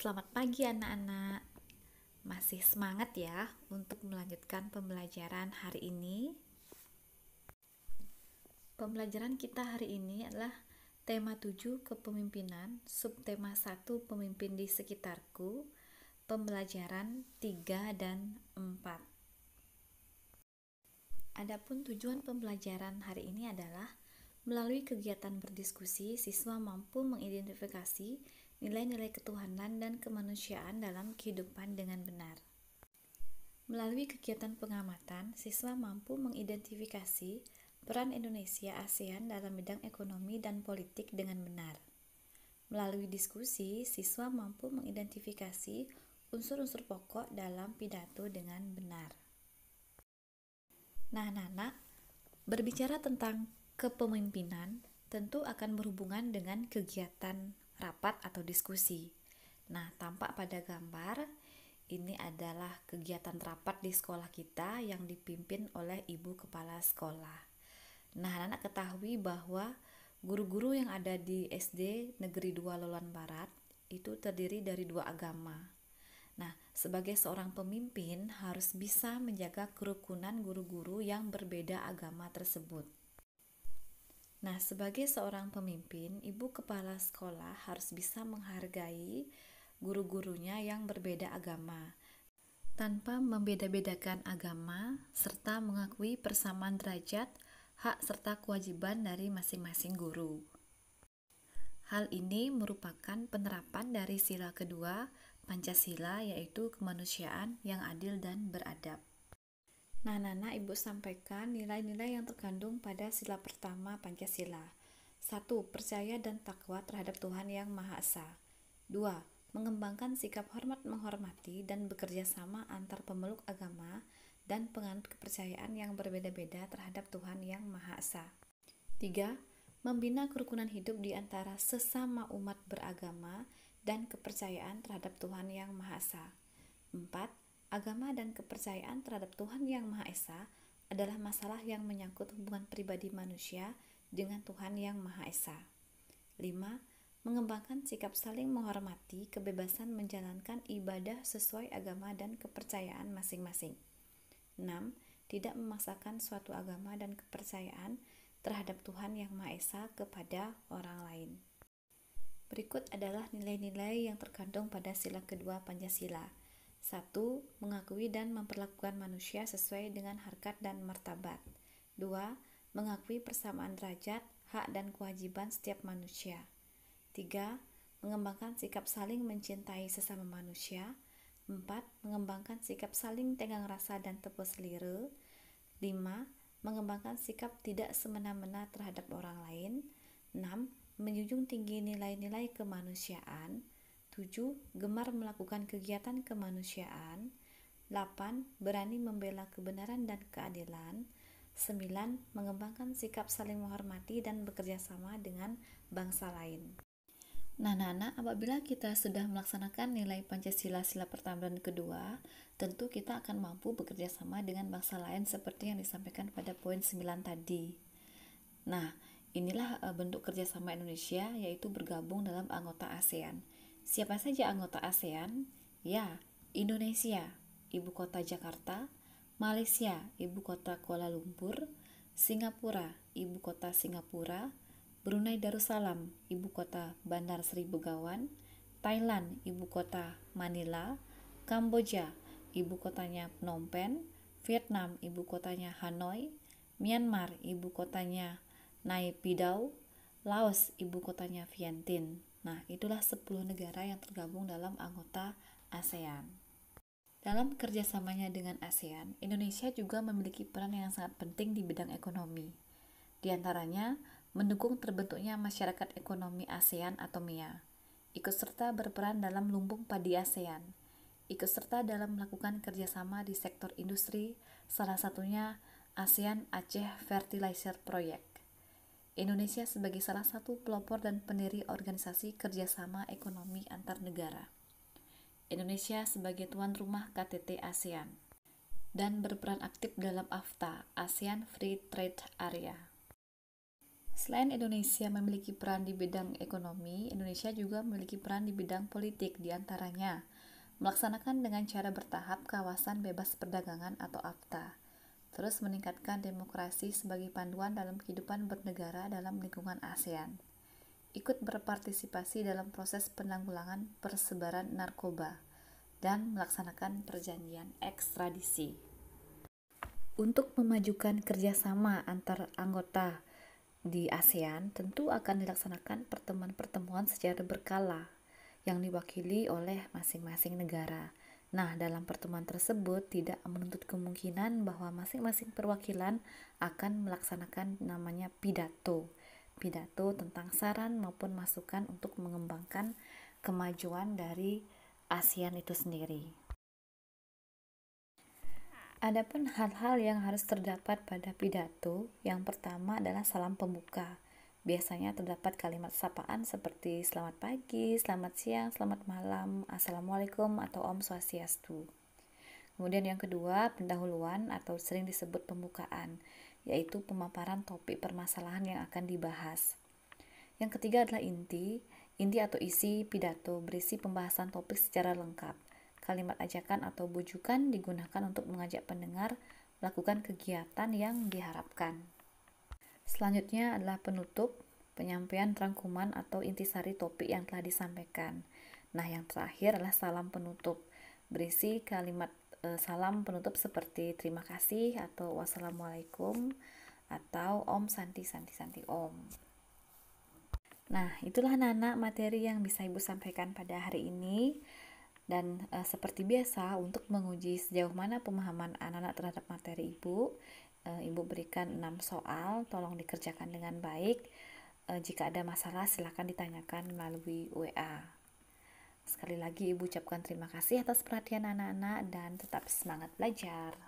Selamat pagi anak-anak. Masih semangat ya untuk melanjutkan pembelajaran hari ini? Pembelajaran kita hari ini adalah tema 7 kepemimpinan, subtema 1 pemimpin di sekitarku, pembelajaran 3 dan 4. Adapun tujuan pembelajaran hari ini adalah melalui kegiatan berdiskusi, siswa mampu mengidentifikasi nilai-nilai ketuhanan dan kemanusiaan dalam kehidupan dengan benar. Melalui kegiatan pengamatan, siswa mampu mengidentifikasi peran Indonesia ASEAN dalam bidang ekonomi dan politik dengan benar. Melalui diskusi, siswa mampu mengidentifikasi unsur-unsur pokok dalam pidato dengan benar. Nah, anak-anak, berbicara tentang kepemimpinan tentu akan berhubungan dengan kegiatan rapat atau diskusi. Nah, tampak pada gambar, ini adalah kegiatan rapat di sekolah kita yang dipimpin oleh Ibu Kepala Sekolah. Nah, anak-anak ketahui bahwa guru-guru yang ada di SD Negeri 2 Loluan Barat itu terdiri dari 2 agama. Nah, sebagai seorang pemimpin harus bisa menjaga kerukunan guru-guru yang berbeda agama tersebut. Nah, sebagai seorang pemimpin, ibu kepala sekolah harus bisa menghargai guru-gurunya yang berbeda agama, tanpa membeda-bedakan agama, serta mengakui persamaan derajat, hak serta kewajiban dari masing-masing guru. Hal ini merupakan penerapan dari sila kedua Pancasila, yaitu kemanusiaan yang adil dan beradab. Nah, Nana, Ibu sampaikan nilai-nilai yang terkandung pada sila pertama Pancasila. 1. Percaya dan takwa terhadap Tuhan Yang Maha Esa. 2. Mengembangkan sikap hormat menghormati dan bekerja sama antar pemeluk agama dan penganut kepercayaan yang berbeda-beda terhadap Tuhan Yang Maha Esa. 3. Membina kerukunan hidup di antara sesama umat beragama dan kepercayaan terhadap Tuhan Yang Maha Esa. 4. Agama dan kepercayaan terhadap Tuhan Yang Maha Esa adalah masalah yang menyangkut hubungan pribadi manusia dengan Tuhan Yang Maha Esa. 5. Mengembangkan sikap saling menghormati kebebasan menjalankan ibadah sesuai agama dan kepercayaan masing-masing. 6. Tidak memaksakan suatu agama dan kepercayaan terhadap Tuhan Yang Maha Esa kepada orang lain. Berikut adalah nilai-nilai yang terkandung pada sila kedua Pancasila. 1. Mengakui dan memperlakukan manusia sesuai dengan harkat dan martabat. 2. Mengakui persamaan derajat, hak dan kewajiban setiap manusia. 3. Mengembangkan sikap saling mencintai sesama manusia. 4. Mengembangkan sikap saling tenggang rasa dan tepuk selera. 5. Mengembangkan sikap tidak semena-mena terhadap orang lain. 6. Menjunjung tinggi nilai-nilai kemanusiaan. 7. Gemar melakukan kegiatan kemanusiaan. 8. Berani membela kebenaran dan keadilan. 9. Mengembangkan sikap saling menghormati dan bekerja sama dengan bangsa lain. Nah, Nana, apabila kita sudah melaksanakan nilai Pancasila sila pertama dan kedua, tentu kita akan mampu bekerja sama dengan bangsa lain seperti yang disampaikan pada poin 9 tadi. Nah, inilah bentuk kerjasama Indonesia, yaitu bergabung dalam anggota ASEAN. Siapa saja anggota ASEAN? Ya, Indonesia, ibu kota Jakarta, Malaysia, ibu kota Kuala Lumpur, Singapura, ibu kota Singapura, Brunei Darussalam, ibu kota Bandar Seri Begawan, Thailand, ibu kota Manila, Kamboja, ibu kotanya Phnom Penh, Vietnam, ibu kotanya Hanoi, Myanmar, ibu kotanya Nay Pyidaw, Laos, ibu kotanya Vientiane. Nah, itulah 10 negara yang tergabung dalam anggota ASEAN. Dalam kerjasamanya dengan ASEAN, Indonesia juga memiliki peran yang sangat penting di bidang ekonomi. Di antaranya, mendukung terbentuknya masyarakat ekonomi ASEAN atau MEA, ikut serta berperan dalam lumbung padi ASEAN, ikut serta dalam melakukan kerjasama di sektor industri, salah satunya ASEAN Aceh Fertilizer Project. Indonesia sebagai salah satu pelopor dan pendiri organisasi kerjasama ekonomi antar negara. Indonesia sebagai tuan rumah KTT ASEAN dan berperan aktif dalam AFTA, ASEAN Free Trade Area. Selain Indonesia memiliki peran di bidang ekonomi, Indonesia juga memiliki peran di bidang politik, diantaranya melaksanakan dengan cara bertahap kawasan bebas perdagangan atau AFTA, terus meningkatkan demokrasi sebagai panduan dalam kehidupan bernegara dalam lingkungan ASEAN, ikut berpartisipasi dalam proses penanggulangan persebaran narkoba, dan melaksanakan perjanjian ekstradisi. Untuk memajukan kerjasama antar anggota di ASEAN, tentu akan dilaksanakan pertemuan-pertemuan secara berkala yang diwakili oleh masing-masing negara. Nah, dalam pertemuan tersebut tidak menuntut kemungkinan bahwa masing-masing perwakilan akan melaksanakan namanya pidato. Pidato tentang saran maupun masukan untuk mengembangkan kemajuan dari ASEAN itu sendiri. Adapun hal-hal yang harus terdapat pada pidato, yang pertama adalah salam pembuka. Biasanya terdapat kalimat sapaan seperti selamat pagi, selamat siang, selamat malam, assalamualaikum, atau om swastiastu. Kemudian yang kedua, pendahuluan atau sering disebut pembukaan, yaitu pemaparan topik permasalahan yang akan dibahas. Yang ketiga adalah inti atau isi pidato berisi pembahasan topik secara lengkap. Kalimat ajakan atau bujukan digunakan untuk mengajak pendengar melakukan kegiatan yang diharapkan. Selanjutnya adalah penutup, penyampaian rangkuman atau intisari topik yang telah disampaikan. Nah, yang terakhir adalah salam penutup, berisi kalimat salam penutup seperti terima kasih atau wassalamualaikum atau om santi santi santi om. Nah, itulah anak-anak materi yang bisa Ibu sampaikan pada hari ini. Dan seperti biasa, untuk menguji sejauh mana pemahaman anak-anak terhadap materi Ibu berikan 6 soal, tolong dikerjakan dengan baik. Jika ada masalah silakan ditanyakan melalui WA. Sekali lagi Ibu ucapkan terima kasih atas perhatian anak-anak dan tetap semangat belajar.